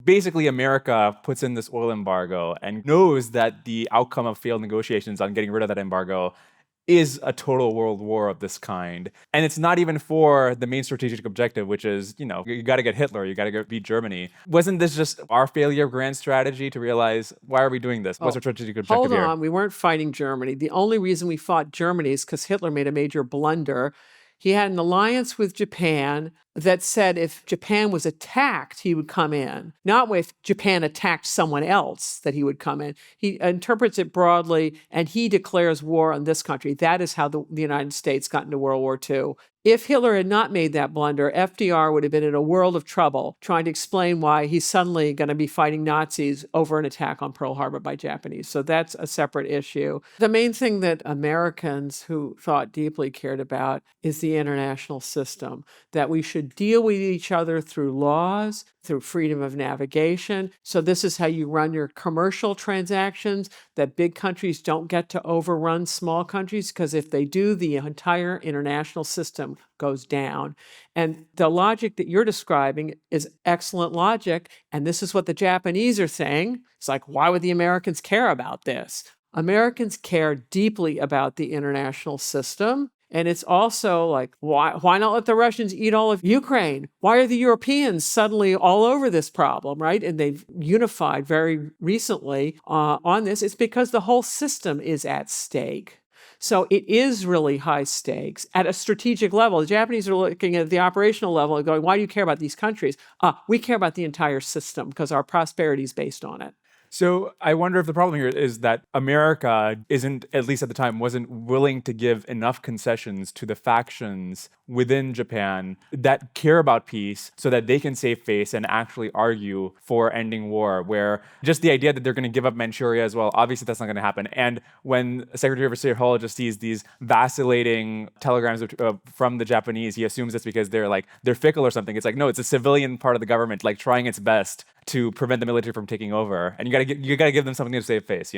basically America puts in this oil embargo and knows that the outcome of failed negotiations on getting rid of that embargo is a total world war of this kind. And it's not even for the main strategic objective, which is, you got to get Hitler, you got to beat Germany. Wasn't this just our failure of grand strategy to realize, why are we doing this? What's our strategic objective here? Hold on, we weren't fighting Germany. The only reason we fought Germany is because Hitler made a major blunder. He had an alliance with Japan that said if Japan was attacked, he would come in. Not if Japan attacked someone else that he would come in. He interprets it broadly, and he declares war on this country. That is how the United States got into World War II. If Hitler had not made that blunder, FDR would have been in a world of trouble trying to explain why he's suddenly going to be fighting Nazis over an attack on Pearl Harbor by Japanese. So that's a separate issue. The main thing that Americans who thought deeply cared about is the international system, that we should deal with each other through laws, through freedom of navigation. So this is how you run your commercial transactions, that big countries don't get to overrun small countries, because if they do, the entire international system goes down. And the logic that you're describing is excellent logic. And this is what the Japanese are saying. It's like, why would the Americans care about this? Americans care deeply about the international system. And it's also like, why not let the Russians eat all of Ukraine? Why are the Europeans suddenly all over this problem, right? And they've unified very recently on this. It's because the whole system is at stake. So it is really high stakes at a strategic level. The Japanese are looking at the operational level and going, why do you care about these countries? We care about the entire system because our prosperity is based on it. So I wonder if the problem here is that America isn't, at least at the time, wasn't willing to give enough concessions to the factions within Japan that care about peace so that they can save face and actually argue for ending war, where just the idea that they're going to give up Manchuria as well, obviously that's not going to happen. And when Secretary of State Hull just sees these vacillating telegrams from the Japanese, he assumes it's because they're fickle or something. It's like, no, it's a civilian part of the government trying its best to prevent the military from taking over. And you gotta give them something to save face,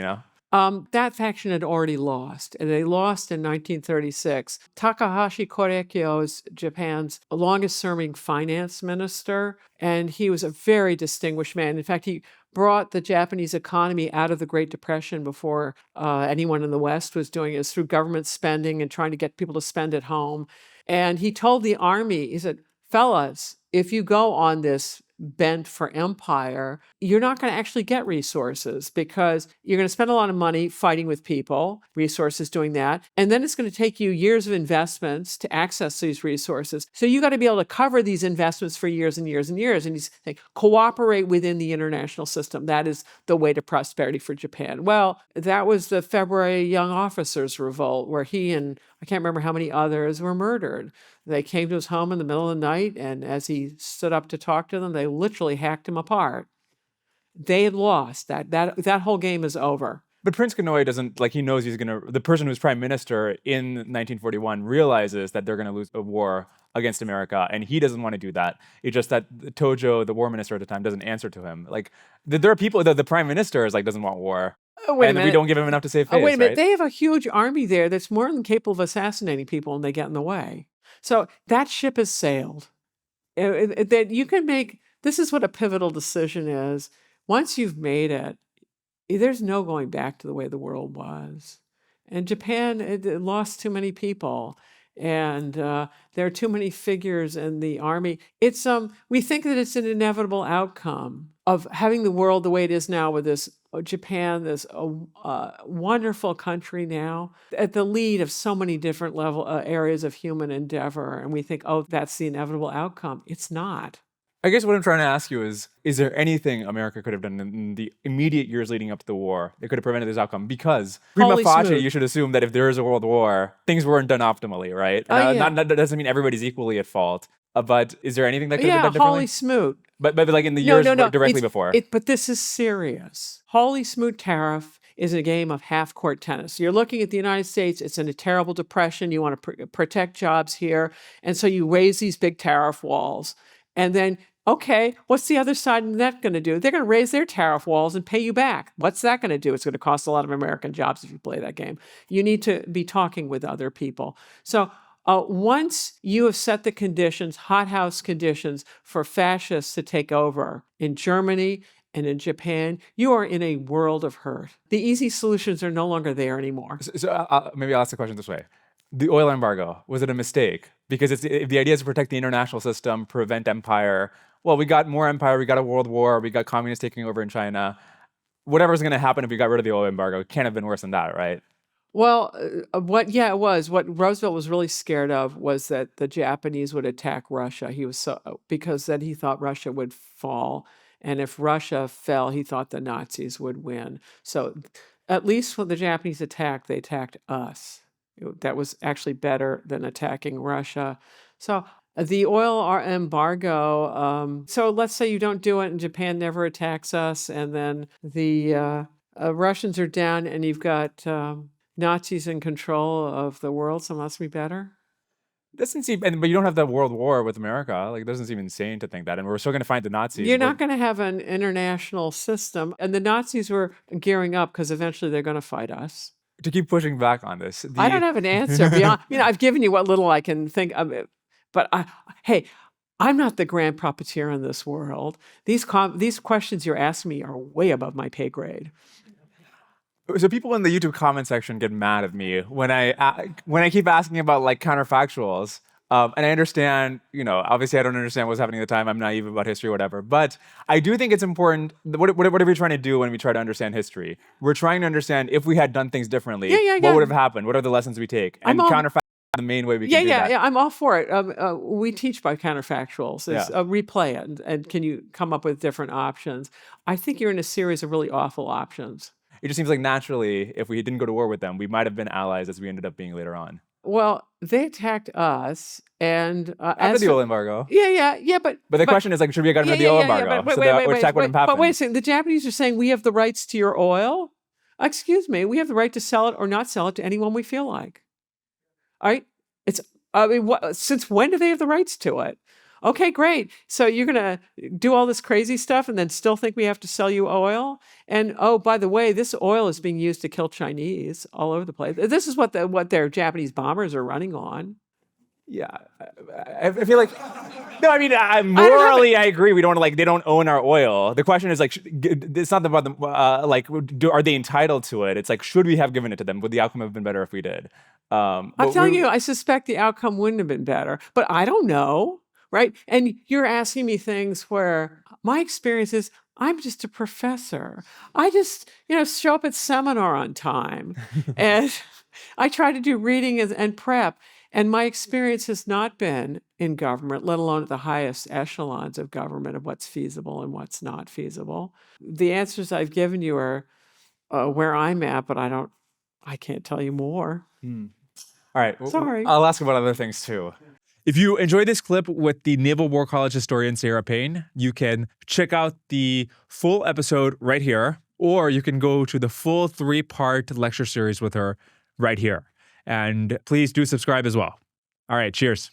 That faction had already lost, and they lost in 1936. Takahashi Korekiyo is Japan's longest-serving finance minister, and he was a very distinguished man. In fact, he brought the Japanese economy out of the Great Depression before anyone in the West was doing it, through government spending and trying to get people to spend at home. And he told the army, he said, fellas, if you go on this bent for empire, you're not going to actually get resources, because you're going to spend a lot of money fighting with people, resources doing that. And then it's going to take you years of investments to access these resources. So you got to be able to cover these investments for years and years and years. And he's saying, cooperate within the international system. That is the way to prosperity for Japan. Well, that was the February Young Officers Revolt, where he and I can't remember how many others were murdered. They came to his home in the middle of the night, and as he stood up to talk to them, they literally hacked him apart. They had lost. That whole game is over. But Prince Konoe doesn't, he knows the person who's prime minister in 1941 realizes that they're going to lose a war against America, and he doesn't want to do that. It's just that Tojo, the war minister at the time, doesn't answer to him. There are people that the prime minister doesn't want war. And we don't give him enough to save face. Wait a minute. Right? They have a huge army there that's more than capable of assassinating people, and they get in the way. So that ship has sailed. That you can make. This is what a pivotal decision is. Once you've made it, there's no going back to the way the world was. And Japan, it lost too many people. And there are too many figures in the army. We think that it's an inevitable outcome of having the world the way it is now, with this Japan, this wonderful country now, at the lead of so many different areas of human endeavor. And we think, that's the inevitable outcome. It's not. I guess what I'm trying to ask you is there anything America could have done in the immediate years leading up to the war that could have prevented this outcome? Because prima facie, you should assume that if there is a world war, things weren't done optimally, right? That doesn't mean everybody's equally at fault. But is there anything that could have been done differently? Holy smoot. But in the years directly before. But this is serious. Holy smoot tariff is a game of half-court tennis. You're looking at the United States. It's in a terrible depression. You want to protect jobs here. And so you raise these big tariff walls. And then, okay, what's the other side of that going to do? They're going to raise their tariff walls and pay you back. What's that going to do? It's going to cost a lot of American jobs if you play that game. You need to be talking with other people. So Once you have set the conditions, hothouse conditions for fascists to take over in Germany and in Japan, you are in a world of hurt. The easy solutions are no longer there anymore. So maybe I'll ask the question this way. The oil embargo, was it a mistake? Because if the idea is to protect the international system, prevent empire. Well, we got more empire, we got a world war, we got communists taking over in China. Whatever's going to happen if we got rid of the oil embargo, it can't have been worse than that, right? Well, it was. What Roosevelt was really scared of was that the Japanese would attack Russia. Because then he thought Russia would fall. And if Russia fell, he thought the Nazis would win. So at least when the Japanese attacked, they attacked us. That was actually better than attacking Russia. So the oil embargo, so let's say you don't do it and Japan never attacks us, and then the Russians are down and you've got Nazis in control of the world, so it must be better. Doesn't seem, but you don't have the world war with America. Like, it doesn't seem insane to think that. And we're still going to find the Nazis. You're not going to have an international system. And the Nazis were gearing up because eventually they're going to fight us. To keep pushing back on this. I don't have an answer beyond, I've given you what little I can think of it. But hey, I'm not the grand puppeteer in this world. These questions you're asking me are way above my pay grade. So people in the YouTube comment section get mad at me when I keep asking about like counterfactuals. And I understand, obviously I don't understand what's happening at the time. I'm naive about history or whatever. But I do think it's important. What are we trying to do when we try to understand history? We're trying to understand if we had done things differently, what would have happened? What are the lessons we take? And counterfactuals is the main way we can do that. Yeah, I'm all for it. We teach by counterfactuals. Replay it. And can you come up with different options? I think you're in a series of really awful options. It just seems like naturally, if we didn't go to war with them, we might have been allies as we ended up being later on. Well, they attacked us, and after the oil embargo. Yeah, but the question is like, should we have gotten rid of the oil embargo? But wait a second, the Japanese are saying we have the rights to your oil. Excuse me, we have the right to sell it or not sell it to anyone we feel like. All right, since when do they have the rights to it? Okay, great. So you're going to do all this crazy stuff and then still think we have to sell you oil? And oh, by the way, this oil is being used to kill Chinese all over the place. This is what their Japanese bombers are running on. Yeah, I feel like no. I mean, morally, I agree. We don't they don't own our oil. The question is like, it's not about them. Are they entitled to it? It's like, should we have given it to them? Would the outcome have been better if we did? I'm telling you, I suspect the outcome wouldn't have been better, but I don't know. Right? And you're asking me things where my experience is I'm just a professor. I just, show up at seminar on time. And I try to do reading and prep. And my experience has not been in government, let alone at the highest echelons of government, of what's feasible and what's not feasible. The answers I've given you are where I'm at, but I can't tell you more. All right. Sorry. I'll ask about other things too. If you enjoyed this clip with the Naval War College historian Sarah Paine, you can check out the full episode right here, or you can go to the full 3-part lecture series with her right here. And please do subscribe as well. All right, cheers.